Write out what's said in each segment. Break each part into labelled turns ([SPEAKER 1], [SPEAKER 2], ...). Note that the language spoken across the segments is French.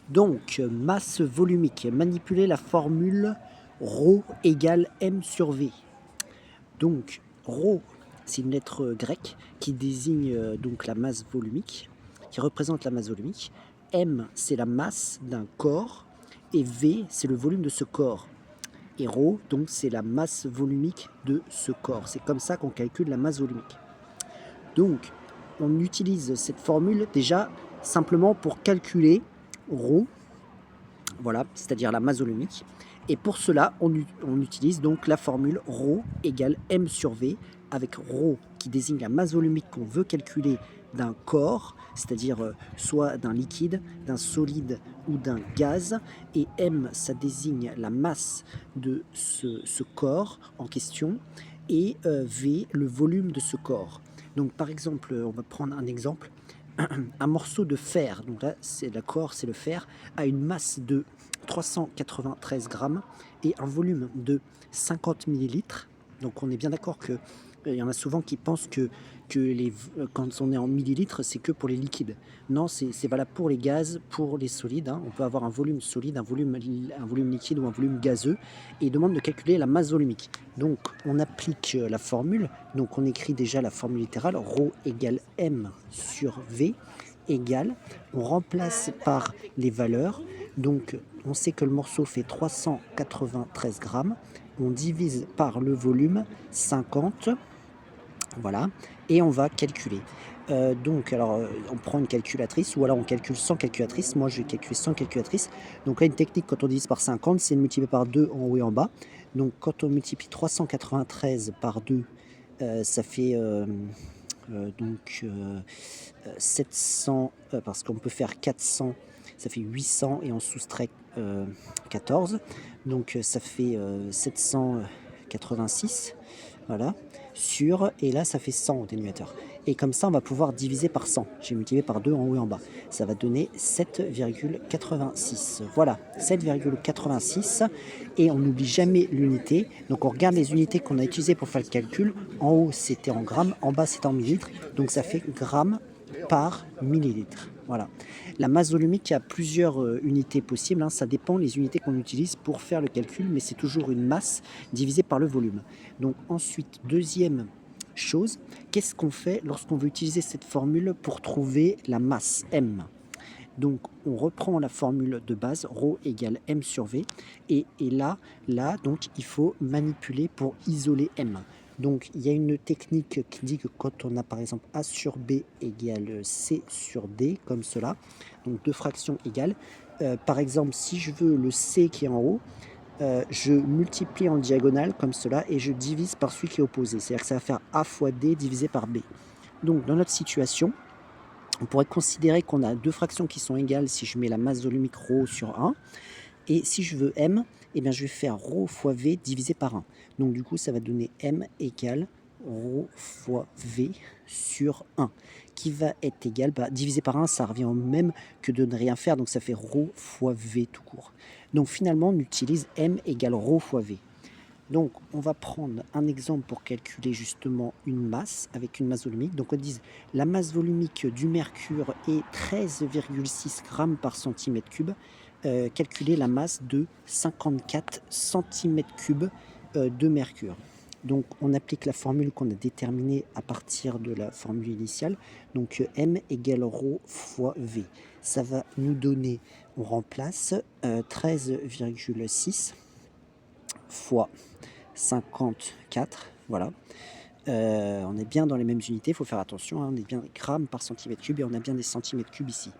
[SPEAKER 1] Donc, masse volumique, manipuler la formule ρ égale m sur v. Donc, ρ, c'est une lettre grecque qui désigne donc la masse volumique, qui représente la masse volumique. M, c'est la masse d'un corps, et V, c'est le volume de ce corps. Et ρ, donc, c'est la masse volumique de ce corps. C'est comme ça qu'on calcule la masse volumique. Donc, on utilise cette formule déjà simplement pour calculer ρ, voilà, c'est-à-dire la masse volumique. Et pour cela, on utilise donc la formule ρ égale m sur v, avec ρ qui désigne la masse volumique qu'on veut calculer d'un corps, c'est-à-dire soit d'un liquide, d'un solide ou d'un gaz, et m, ça désigne la masse de ce corps en question, et v, le volume de ce corps. Donc par exemple, on va prendre un exemple, un morceau de fer, donc là c'est la corps, c'est le fer, a une masse de 393 grammes et un volume de 50 millilitres. Donc on est bien d'accord que il y en a souvent qui pensent que quand on est en millilitres, c'est que pour les liquides. Non, c'est valable pour les gaz, pour les solides, hein. On peut avoir un volume solide, un volume liquide ou un volume gazeux, et il demande de calculer la masse volumique. Donc on applique la formule, donc on écrit déjà la formule littérale, ρ égale m sur v égale, on remplace par les valeurs, donc on sait que le morceau fait 393 grammes, on divise par le volume 50, voilà, et on va calculer. Donc alors, on prend une calculatrice ou alors on calcule sans calculatrice. Moi, je vais calculer sans calculatrice. Donc là, une technique quand on divise par 50, c'est de multiplier par 2 en haut et en bas. Donc quand on multiplie 393 par 2, ça fait donc 700, parce qu'on peut faire 400, ça fait 800 et on soustrait 14. Donc ça fait 786, voilà, sur, et là ça fait 100 au dénominateur. Et comme ça, on va pouvoir diviser par 100. J'ai multiplié par 2 en haut et en bas. Ça va donner 7,86. Voilà, 7,86. Et on n'oublie jamais l'unité. Donc on regarde les unités qu'on a utilisées pour faire le calcul. En haut, c'était en grammes. En bas, c'était en millilitres. Donc ça fait grammes par millilitre. Voilà. La masse volumique, il y a plusieurs unités possibles, hein. Ça dépend les unités qu'on utilise pour faire le calcul, mais c'est toujours une masse divisée par le volume. Donc ensuite, deuxième chose, qu'est-ce qu'on fait lorsqu'on veut utiliser cette formule pour trouver la masse M? Donc on reprend la formule de base, ρ égale m sur v, et là, donc il faut manipuler pour isoler m. Donc il y a une technique qui dit que quand on a par exemple a sur b égale c sur d, comme cela, donc deux fractions égales, par exemple si je veux le c qui est en haut, je multiplie en diagonale comme cela et je divise par celui qui est opposé. C'est-à-dire que ça va faire a fois d divisé par b. Donc dans notre situation, on pourrait considérer qu'on a deux fractions qui sont égales si je mets la masse volumique ρ sur 1. Et si je veux m, eh bien je vais faire ρ fois v divisé par 1. Donc du coup, ça va donner m égale ρ fois v sur 1, qui va être égal, divisé par 1, ça revient au même que de ne rien faire, donc ça fait ρ fois v tout court. Donc finalement, on utilise m égale ρ fois v. Donc, on va prendre un exemple pour calculer justement une masse avec une masse volumique. Donc, on dit la masse volumique du mercure est 13,6 grammes par centimètre cube. Calculer la masse de 54 centimètres cubes de mercure. Donc, on applique la formule qu'on a déterminée à partir de la formule initiale. Donc, M égale ρ fois V. Ça va nous donner, on remplace 13,6 fois 54, voilà. On est bien dans les mêmes unités, il faut faire attention, hein, on est bien grammes par centimètre cube et on a bien des centimètres cubes ici.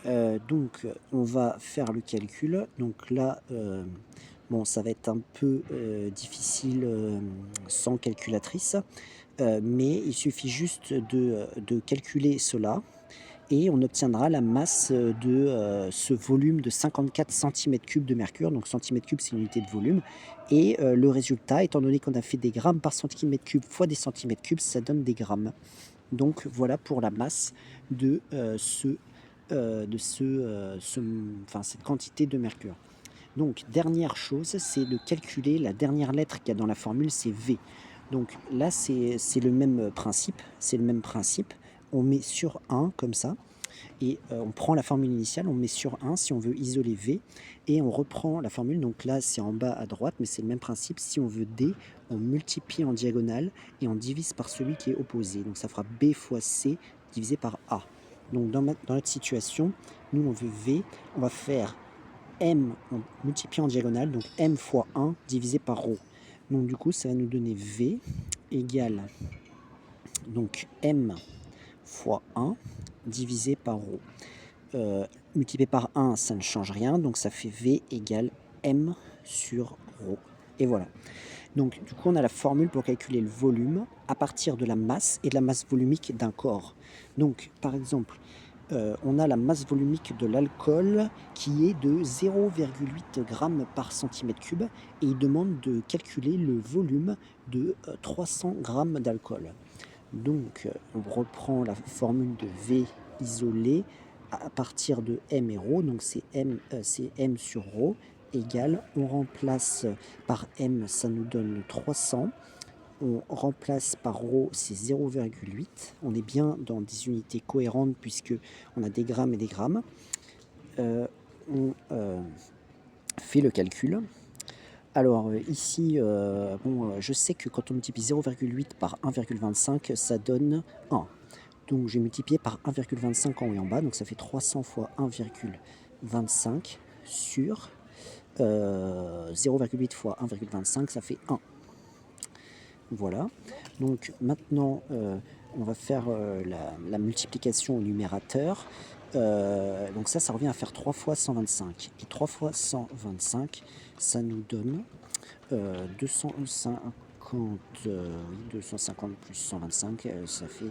[SPEAKER 1] Donc on va faire le calcul. Donc là, bon, ça va être un peu difficile sans calculatrice, mais il suffit juste de calculer cela et on obtiendra la masse de ce volume de 54 cm3 de mercure. Donc centimètre cube, c'est une unité de volume, et le résultat, étant donné qu'on a fait des grammes par centimètre cube fois des centimètres cubes, ça donne des grammes. Donc voilà pour la masse de cette quantité de mercure. Donc dernière chose, c'est de calculer la dernière lettre qu'il y a dans la formule, c'est V. Donc là, c'est le même principe, on met sur 1 comme ça, et on prend la formule initiale, on met sur 1 si on veut isoler V, et on reprend la formule, donc là c'est en bas à droite, mais c'est le même principe, si on veut D, on multiplie en diagonale et on divise par celui qui est opposé, donc ça fera B fois C divisé par A. Donc dans notre situation, nous on veut V, on va faire M, on multiplie en diagonale, donc M fois 1 divisé par ρ. Donc du coup ça va nous donner V égale donc M fois 1 divisé par ρ. Multiplié par 1, ça ne change rien, donc ça fait V égale M sur ρ. Et voilà. Donc du coup, on a la formule pour calculer le volume à partir de la masse et de la masse volumique d'un corps. Donc par exemple, on a la masse volumique de l'alcool qui est de 0,8 g par centimètre cube et il demande de calculer le volume de 300 g d'alcool. Donc on reprend la formule de V isolé à partir de M et ρ, donc c'est M sur ρ égale, on remplace par M, ça nous donne 300, on remplace par ρ, c'est 0,8, on est bien dans des unités cohérentes puisque on a des grammes et des grammes. On fait le calcul. Alors ici, je sais que quand on multiplie 0,8 par 1,25, ça donne 1. Donc j'ai multiplié par 1,25 en haut et en bas, donc ça fait 300 fois 1,25 sur 0,8 fois 1,25, ça fait 1. Voilà. Donc maintenant, on va faire la multiplication au numérateur. Donc ça revient à faire 3 fois 125. Et 3 fois 125, ça nous donne 250, 250 plus 125, ça fait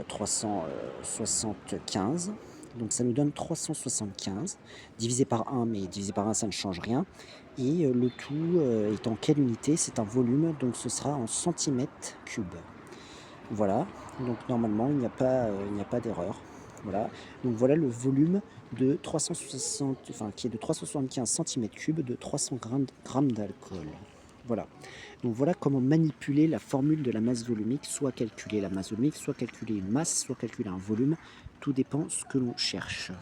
[SPEAKER 1] 375. Donc ça nous donne 375, divisé par 1, mais divisé par 1, ça ne change rien. Et le tout est en quelle unité? C'est un volume, donc ce sera en centimètres cubes. Voilà, donc normalement il n'y a pas d'erreur. Voilà, donc voilà le volume de 360, qui est de 375 cm3 de 300 grammes d'alcool. Voilà, donc voilà comment manipuler la formule de la masse volumique, soit calculer la masse volumique, soit calculer une masse, soit calculer un volume, tout dépend ce que l'on cherche.